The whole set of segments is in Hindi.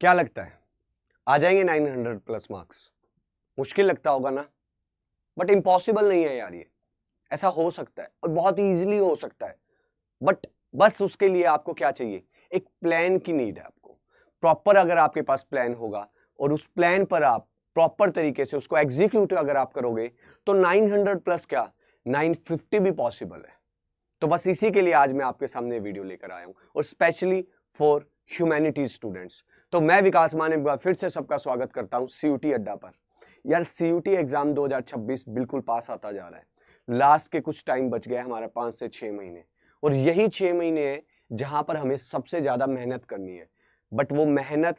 क्या लगता है आ जाएंगे 900 प्लस मार्क्स? मुश्किल लगता होगा ना, बट इम्पॉसिबल नहीं है यार। ये ऐसा हो सकता है और बहुत इजीली हो सकता है। बट बस उसके लिए आपको क्या चाहिए? एक प्लान की नीड है आपको। प्रॉपर अगर आपके पास प्लान होगा और उस प्लान पर आप प्रॉपर तरीके से उसको एग्जीक्यूट अगर आप करोगे तो 900 प्लस क्या 950 भी पॉसिबल है। तो बस इसी के लिए आज मैं आपके सामने वीडियो लेकर आया हूं और स्पेशली फॉर ह्यूमैनिटीज स्टूडेंट्स। तो मैं विकास मान एक बार फिर से सबका स्वागत करता हूं सीयूटी अड्डा पर। यार सीयूटी एग्जाम 2026 बिल्कुल पास आता जा रहा है। लास्ट के कुछ टाइम बच गया हमारा 5 से 6 महीने, और यही 6 महीने है जहां पर हमें सबसे ज्यादा मेहनत करनी है। बट वो मेहनत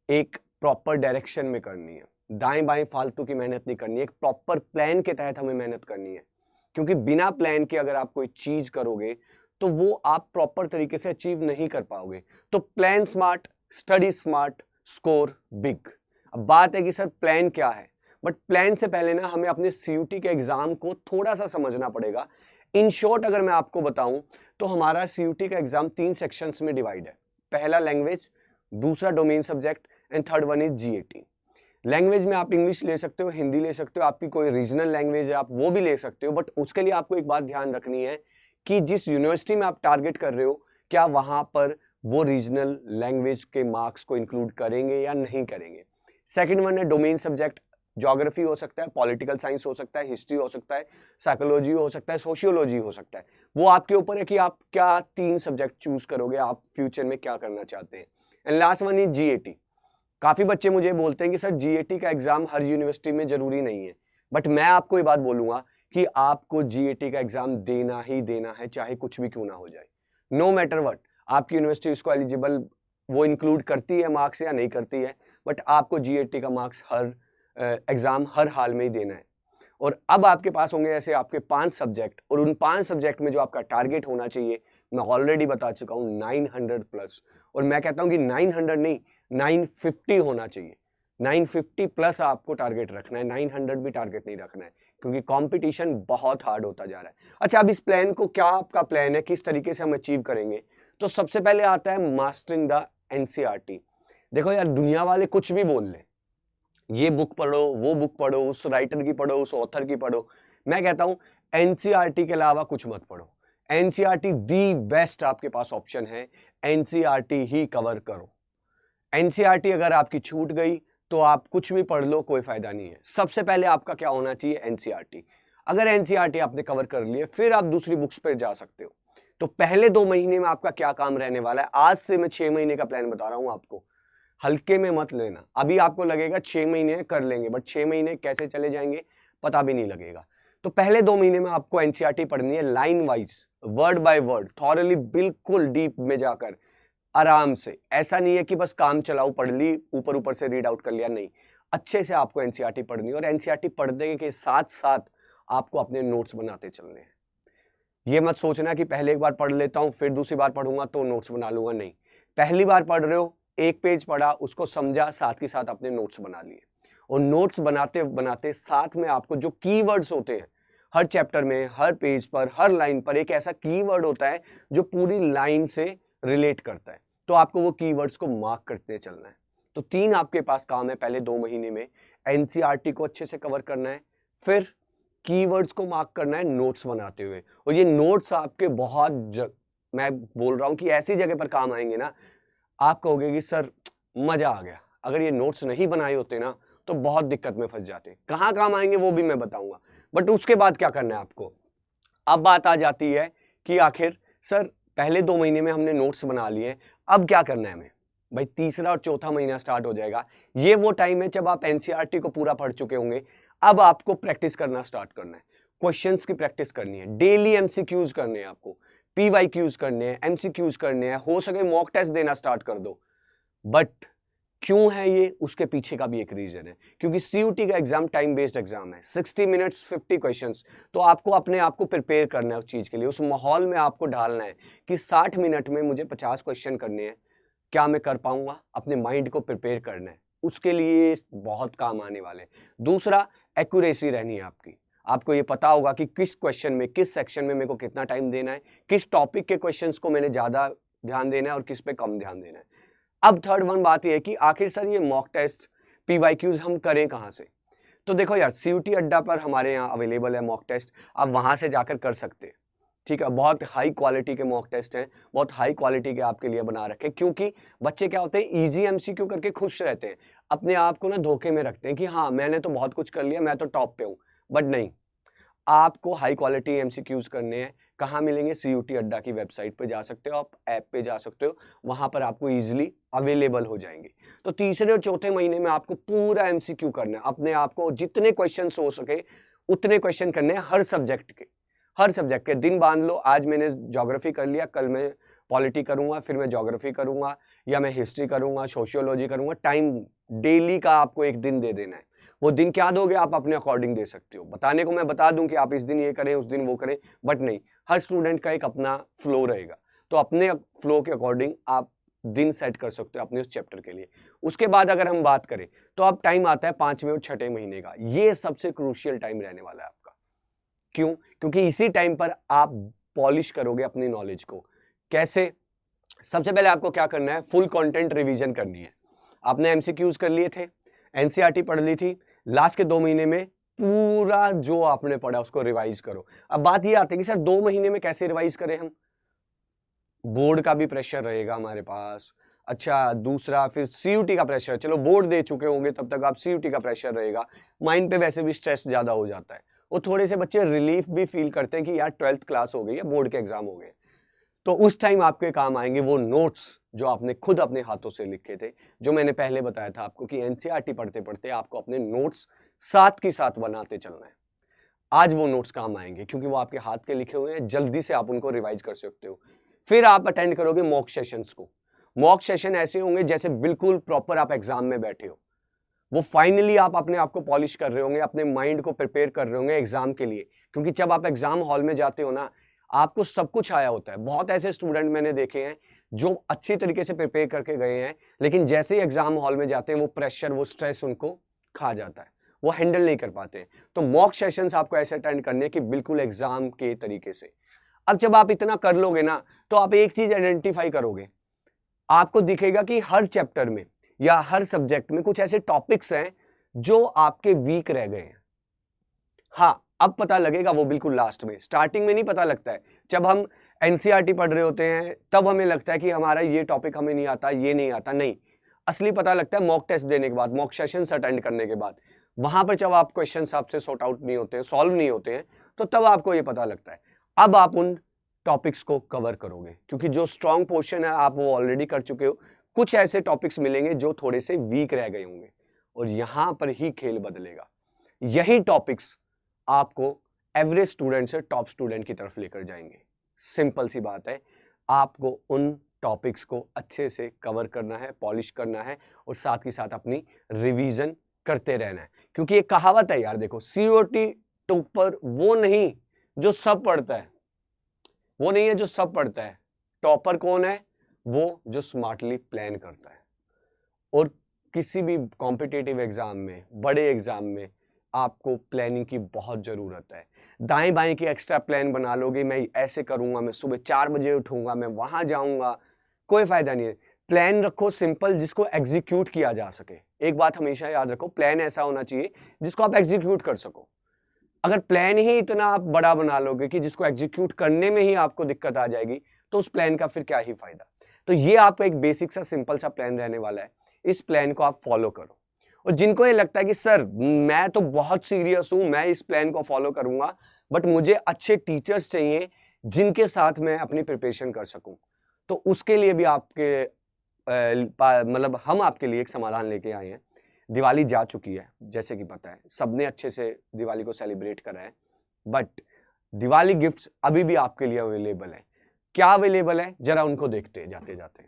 एक प्रॉपर डायरेक्शन में करनी है, दाएं बाएं फालतू की मेहनत नहीं करनी है। एक प्रॉपर प्लान के तहत हमें मेहनत करनी है, क्योंकि बिना प्लान के अगर आप कोई चीज करोगे तो वो आप प्रॉपर तरीके से अचीव नहीं कर पाओगे। तो plan smart, study smart, score big. अब बात है कि सर प्लान क्या है, बट प्लान से पहले ना हमें अपने सीयूटी के एग्जाम को थोड़ा सा समझना पड़ेगा। इन शॉर्ट अगर मैं आपको बताऊं तो हमारा सीयूटी का एग्जाम 3 सेक्शंस में डिवाइड है। पहला लैंग्वेज, दूसरा domain subject and third one is GAT. Language में आप इंग्लिश ले सकते हो, हिंदी ले सकते हो, आपकी कोई रीजनल लैंग्वेज है आप वो भी ले सकते हो। बट उसके लिए आपको एक बात ध्यान रखनी है कि जिस यूनिवर्सिटी में आप टारगेट कर रहे हो क्या वहां पर वो रीजनल लैंग्वेज के मार्क्स को इंक्लूड करेंगे या नहीं करेंगे। सेकंड वन है डोमेन सब्जेक्ट। ज्योग्राफी हो सकता है, पॉलिटिकल साइंस हो सकता है, हिस्ट्री हो सकता है, साइकोलॉजी हो सकता है, सोशियोलॉजी हो सकता है। वो आपके ऊपर है कि आप क्या 3 सब्जेक्ट चूज करोगे, आप फ्यूचर में क्या करना चाहते हैं। And last one is GAT. काफी बच्चे मुझे बोलते हैं कि सर जीएटी का एग्जाम हर यूनिवर्सिटी में जरूरी नहीं है। बट मैं आपको ये बात बोलूंगा कि आपको जीएटी का एग्जाम देना ही देना है, चाहे कुछ भी क्यों ना हो जाए। नो मैटर व्हाट, आपकी यूनिवर्सिटी इसको एलिजिबल वो इंक्लूड करती है मार्क्स या नहीं करती है, बट आपको जीएटी का मार्क्स हर एग्जाम हर हाल में ही देना है। और अब आपके पास होंगे ऐसे आपके 5 सब्जेक्ट, और उन 5 सब्जेक्ट में जो आपका टारगेट होना चाहिए मैं ऑलरेडी बता चुका हूं 900 प्लस। और मैं कहता हूं कि 900 नहीं 950 होना चाहिए। 950 प्लस आपको टारगेट रखना है, 900 भी टारगेट नहीं रखना है, क्योंकि कंपटीशन बहुत हार्ड होता जा रहा है। अच्छा, अब इस प्लान को क्या आपका प्लान है, किस तरीके से हम अचीव करेंगे? तो सबसे पहले आता है मास्टरिंग द एनसीईआरटी। देखो यार, दुनिया वाले कुछ भी बोल ले, ये बुक पढ़ो, वो बुक पढ़ो, उस राइटर की पढ़ो, उस ऑथर की पढ़ो, मैं कहता हूं एनसीईआरटी के अलावा कुछ मत पढ़ो। एनसीईआरटी दी बेस्ट आपके पास ऑप्शन है, एनसीईआरटी ही कवर करो। एनसीईआरटी अगर आपकी छूट गई तो आप कुछ भी पढ़ लो, कोई फायदा नहीं है। सबसे पहले आपका क्या होना चाहिए? एनसीईआरटी। अगर एनसीईआरटी आपने कवर कर लिए फिर आप दूसरी बुक्स पर जा सकते हो। तो पहले 2 महीने में आपका क्या काम रहने वाला है, आज से मैं 6 महीने का प्लान बता रहा हूं आपको, हल्के में मत लेना। अभी आपको लगेगा 6 महीने कर लेंगे, बट 6 महीने कैसे चले जाएंगे पता भी नहीं लगेगा। तो पहले 2 महीने में आपको एनसीईआरटी पढ़नी है line wise, word by word, thoroughly, बिल्कुल डीप में जाकर, आराम से। ऐसा नहीं है कि बस काम चलाओ पढ़ ली, ऊपर ऊपर से रीड आउट कर लिया, नहीं। अच्छे से आपको एनसीईआरटी पढ़नी है, और एनसीईआरटी पढ़ने के साथ साथ आपको अपने नोट्स बनाते चलने हैं। ये मत सोचना कि पहले एक बार पढ़ लेता हूं फिर दूसरी बार पढ़ूंगा तो नोट्स बना लूंगा, नहीं। पहली बार पढ़ रहे हो, एक पेज पढ़ा, उसको समझा, साथ ही साथ अपने नोट्स बना लिए। और नोट्स बनाते बनाते साथ में आपको जो कीवर्ड्स होते हैं, हर चैप्टर में, हर पेज पर, हर लाइन पर एक ऐसा कीवर्ड होता है जो पूरी लाइन से रिलेट करता है, तो आपको वो कीवर्ड्स को मार्क करते चलना है। तो 3 आपके पास काम है पहले 2 महीने में। एनसीईआरटी को अच्छे से कवर करना है, फिर कीवर्ड्स को मार्क करना है नोट्स बनाते हुए। और ये नोट्स आपके मैं बोल रहा हूं कि ऐसी जगह पर काम आएंगे ना, आप कहोगे कि सर मजा आ गया। अगर ये नोट्स नहीं बनाए होते ना तो बहुत दिक्कत में फंस जाते। कहाँ काम आएंगे वो भी मैं बताऊंगा, बट उसके बाद क्या करना है आपको। अब बात आ जाती है कि आखिर सर पहले 2 महीने में हमने नोट्स बना लिए, अब क्या करना है हमें? भाई तीसरा और चौथा महीना स्टार्ट हो जाएगा। ये वो टाइम है जब आप एनसीईआरटी को पूरा पढ़ चुके होंगे। अब आपको प्रैक्टिस करना स्टार्ट करना है, क्वेश्चंस की प्रैक्टिस करनी है, डेली एमसीक्यूज करने हैं आपको, पीवाईक्यूज करने हैं, एमसीक्यूज करने हैं, हो सके मॉक टेस्ट देना स्टार्ट कर दो। बट क्यों है ये, उसके पीछे का भी एक रीजन है, क्योंकि सीयूटी का एग्जाम टाइम बेस्ड एग्जाम है, 60 मिनट्स 50 क्वेश्चंस। तो आपको अपने आप को प्रिपेयर करना है उस चीज के लिए, उस माहौल में आपको डालना है कि 60 मिनट में मुझे 50 क्वेश्चन करने हैं, क्या मैं कर पाऊंगा? अपने माइंड को प्रिपेयर करना है, उसके लिए बहुत काम आने वाले हैं। दूसरा, एक्यूरेसी रहनी है आपकी। आपको ये पता होगा कि किस क्वेश्चन में, किस सेक्शन में मेरे को कितना टाइम देना है, किस टॉपिक के क्वेश्चंस को मैंने ज्यादा ध्यान देना है और किस पे कम ध्यान देना है। अब थर्ड वन बात यह है कि आखिर सर ये मॉक टेस्ट PYQs हम करें कहाँ से? तो देखो यार, CUT अड्डा पर हमारे यहाँ अवेलेबल है मॉक टेस्ट, आप वहां से जाकर कर सकते हैं। ठीक है, बहुत हाई क्वालिटी के मॉक टेस्ट हैं, बहुत हाई क्वालिटी के आपके लिए बना रखे, क्योंकि बच्चे क्या होते हैं, इजी MCQ करके खुश रहते हैं, अपने आप को ना धोखे में रखते हैं कि हाँ मैंने तो बहुत कुछ कर लिया, मैं तो टॉप पे हूँ। बट नहीं, आपको हाई क्वालिटी MCQs करने हैं। कहाँ मिलेंगे? CUT अड्डा की वेबसाइट पे जा सकते हो, आप ऐप पे जा सकते हो, वहां पर आपको इजीली अवेलेबल हो जाएंगे। तो तीसरे और चौथे महीने में आपको पूरा MCQ करना है, अपने आप को जितने क्वेश्चन हो सके उतने क्वेश्चन करने हैं हर सब्जेक्ट के। हर सब्जेक्ट के दिन बांध लो, आज मैंने ज्योग्राफी कर लिया, कल मैं पॉलिटी करूंगा, फिर मैं ज्योग्राफी करूंगा, या मैं हिस्ट्री करूंगा, सोशियोलॉजी करूंगा। टाइम डेली का आपको एक दिन दे देना है। वो दिन क्या दोगे आप अपने अकॉर्डिंग दे सकते हो। बताने को मैं बता दूं कि आप इस दिन ये करें, उस दिन वो करें, बट नहीं, हर स्टूडेंट का एक अपना फ्लो रहेगा। तो अपने फ्लो के अकॉर्डिंग आप दिन सेट कर सकते हो अपने उस चैप्टर के लिए। उसके बाद अगर हम बात करें तो अब टाइम आता है 5वें और 6ठे महीने का। ये सबसे क्रूशियल टाइम रहने वाला है आपका। क्यों? क्योंकि इसी टाइम पर आप पॉलिश करोगे अपनी नॉलेज को। कैसे? सबसे पहले आपको क्या करना है, फुल कंटेंट रिवीजन करनी है। आपने MCQs कर लिए थे, NCERT पढ़ ली थी, लास्ट के 2 महीने में पूरा जो आपने पढ़ा उसको रिवाइज करो। अब बात ये आती है कि सर 2 महीने में कैसे रिवाइज करें हम? बोर्ड का भी प्रेशर रहेगा हमारे पास। अच्छा, दूसरा फिर CUT का प्रेशर, चलो बोर्ड दे चुके होंगे तब तक आप CUT का प्रेशर रहेगा, माइंड पे वैसे भी स्ट्रेस ज्यादा हो जाता है। और थोड़े से बच्चे रिलीफ भी फील करते हैं कि यार 12th क्लास हो गई है, बोर्ड के एग्जाम हो गए। तो उस टाइम आपके काम आएंगे वो नोट्स जो आपने खुद अपने हाथों से लिखे थे, जो मैंने पहले बताया था आपको कि NCERT पढ़ते पढ़ते आपको अपने नोट्स साथ के साथ बनाते चलना है। आज वो नोट्स काम आएंगे क्योंकि वो आपके हाथ के लिखे हुए हैं, जल्दी से आप उनको रिवाइज कर सकते हो। फिर आप अटेंड करोगे मॉक सेशंस को। मॉक सेशन ऐसे होंगे जैसे बिल्कुल प्रॉपर आप एग्जाम में बैठे हो। वो फाइनली आप अपने आप को पॉलिश कर रहे होंगे, अपने माइंड को प्रिपेयर कर रहे होंगे एग्जाम के लिए। क्योंकि जब आप एग्जाम हॉल में जाते हो ना, आपको सब कुछ आया होता है। बहुत ऐसे स्टूडेंट मैंने देखे हैं जो अच्छी तरीके से प्रिपेयर करके गए हैं, लेकिन जैसे ही एग्जाम हॉल में जाते हैं वो प्रेशर, वो स्ट्रेस उनको खा जाता है, वो हैंडल नहीं कर पाते हैं। तो मॉक सेशंस आपको ऐसे अटेंड करने हैं कि बिल्कुल एग्जाम के तरीके से। अब जब आप इतना कर लोगे ना, तो आप एक चीज आइडेंटिफाई करोगे, आपको दिखेगा कि हर चैप्टर में या हर सब्जेक्ट में कुछ ऐसे टॉपिक्स हैं जो आपके वीक रह गए हैं। हाँ, अब पता लगेगा वो बिल्कुल लास्ट में, स्टार्टिंग में नहीं पता लगता है। जब हम NCERT पढ़ रहे होते हैं तब हमें लगता है कि हमारा ये टॉपिक हमें नहीं आता, ये नहीं आता। नहीं, असली पता लगता है मॉक टेस्ट देने के बाद, मॉक सेशंस अटेंड करने के बाद। वहां पर जब आप क्वेश्चंस आपसे सॉर्ट आउट नहीं होते हैं, सॉल्व नहीं होते हैं, तो तब आपको ये पता लगता है। अब आप उन टॉपिक्स को कवर करोगे क्योंकि जो स्ट्रॉन्ग पोर्शन है आप वो ऑलरेडी कर चुके हो। कुछ ऐसे टॉपिक्स मिलेंगे जो थोड़े से वीक रह गए होंगे और यहां पर ही खेल बदलेगा। यही टॉपिक्स आपको एवरेज स्टूडेंट से टॉप स्टूडेंट की तरफ लेकर जाएंगे। सिंपल सी बात है, आपको उन टॉपिक्स को अच्छे से कवर करना है, पॉलिश करना है और साथ ही साथ अपनी रिवीजन करते रहना है। क्योंकि एक कहावत है यार, देखो, COT टॉपर वो नहीं जो सब पढ़ता है, वो नहीं है जो सब पढ़ता है। टॉपर कौन है? वो जो स्मार्टली प्लान करता है। और किसी भी कॉम्पिटिटिव एग्जाम में, बड़े एग्जाम में आपको प्लानिंग की बहुत जरूरत है। दाएं बाएं की एक्स्ट्रा प्लान बना लोगे, मैं ऐसे करूंगा, मैं सुबह 4 बजे उठूंगा, मैं वहां जाऊंगा, कोई फायदा नहीं है। प्लान रखो सिंपल, जिसको एग्जीक्यूट किया जा सके। एक बात हमेशा याद रखो, प्लान ऐसा होना चाहिए जिसको आप एग्जीक्यूट कर सको। अगर प्लान ही इतना आप बड़ा बना लोगे कि जिसको एग्जीक्यूट करने में ही आपको दिक्कत आ जाएगी, तो उस प्लान का फिर क्या ही फायदा। तो ये आपका एक बेसिक सा सिंपल सा प्लान रहने वाला है। इस प्लान को आप फॉलो करो। और जिनको ये लगता है कि सर मैं तो बहुत सीरियस हूं, मैं इस प्लान को फॉलो करूंगा, बट मुझे अच्छे टीचर्स चाहिए जिनके साथ मैं अपनी प्रिपरेशन कर सकूं, तो उसके लिए भी आपके मतलब हम आपके लिए एक समाधान लेके आए हैं। दिवाली जा चुकी है, जैसे कि पता है सबने अच्छे से दिवाली को सेलिब्रेट करा है, बट दिवाली गिफ्ट्स अभी भी आपके लिए अवेलेबल है। क्या अवेलेबल है, जरा उनको देखते जाते जाते।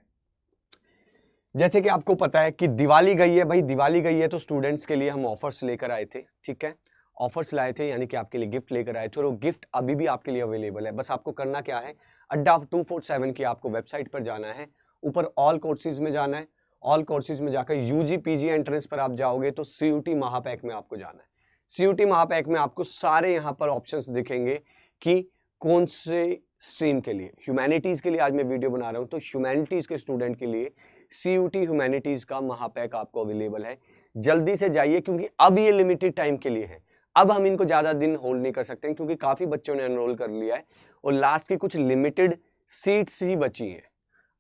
जैसे कि आपको पता है कि दिवाली गई है, भाई दिवाली गई है तो स्टूडेंट्स के लिए हम ऑफर्स लेकर आए थे। ठीक है, ऑफर्स लाए थे, यानी कि आपके लिए गिफ्ट लेकर आए थे, और वो गिफ्ट अभी भी आपके लिए अवेलेबल है। बस आपको करना क्या है, अड्डा 247 की आपको वेबसाइट पर जाना है, ऊपर ऑल कोर्सेज में जाना है। ऑल कोर्सेज में जाकर UG PG एंट्रेंस पर आप जाओगे तो CUT महापैक में आपको जाना है। CUT महापैक में आपको सारे यहाँ पर ऑप्शंस दिखेंगे कि कौन से स्ट्रीम के लिए, ह्यूमैनिटीज के लिए आज मैं वीडियो बना रहा हूं। तो ह्यूमैनिटीज के स्टूडेंट के लिए CUT ह्यूमैनिटीज का महापैक आपको अवेलेबल है, जल्दी से जाइए क्योंकि अब ये लिमिटेड टाइम के लिए है। अब हम इनको ज्यादा दिन होल्ड नहीं कर सकते क्योंकि काफी बच्चों ने एनरोल कर लिया है और लास्ट की कुछ लिमिटेड सीट्स ही बची हैं।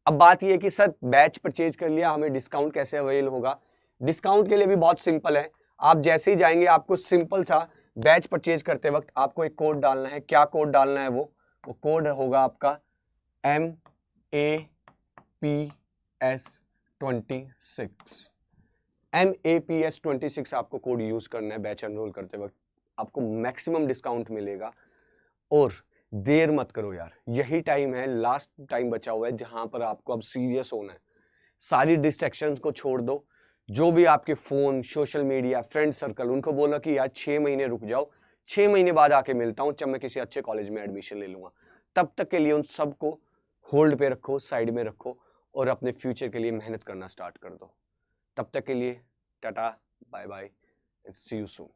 अब बात यह है कि सर बैच परचेज कर लिया, हमें डिस्काउंट कैसे अवेल होगा? डिस्काउंट के लिए भी बहुत सिंपल है। आप जैसे ही जाएंगे आपको सिंपल सा बैच परचेज करते वक्त आपको एक कोड डालना है। क्या कोड डालना है? वो कोड होगा आपका MAPS26। MAPS26 आपको कोड यूज करना है बैच एनरोल करते वक्त, आपको मैक्सिमम डिस्काउंट मिलेगा। और देर मत करो यार, यही टाइम है, लास्ट टाइम बचा हुआ है जहां पर आपको अब सीरियस होना है। सारी डिस्ट्रैक्शंस को छोड़ दो, जो भी आपके phone, social media, friend circle, उनको बोलो कि यार 6 महीने रुक जाओ, 6 महीने बाद आके मिलता हूं जब मैं किसी अच्छे कॉलेज में एडमिशन ले लूंगा। तब तक के लिए उन सबको होल्ड पे रखो, साइड में रखो और अपने फ्यूचर के लिए मेहनत करना स्टार्ट कर दो। तब तक के लिए tata, bye bye, see you soon.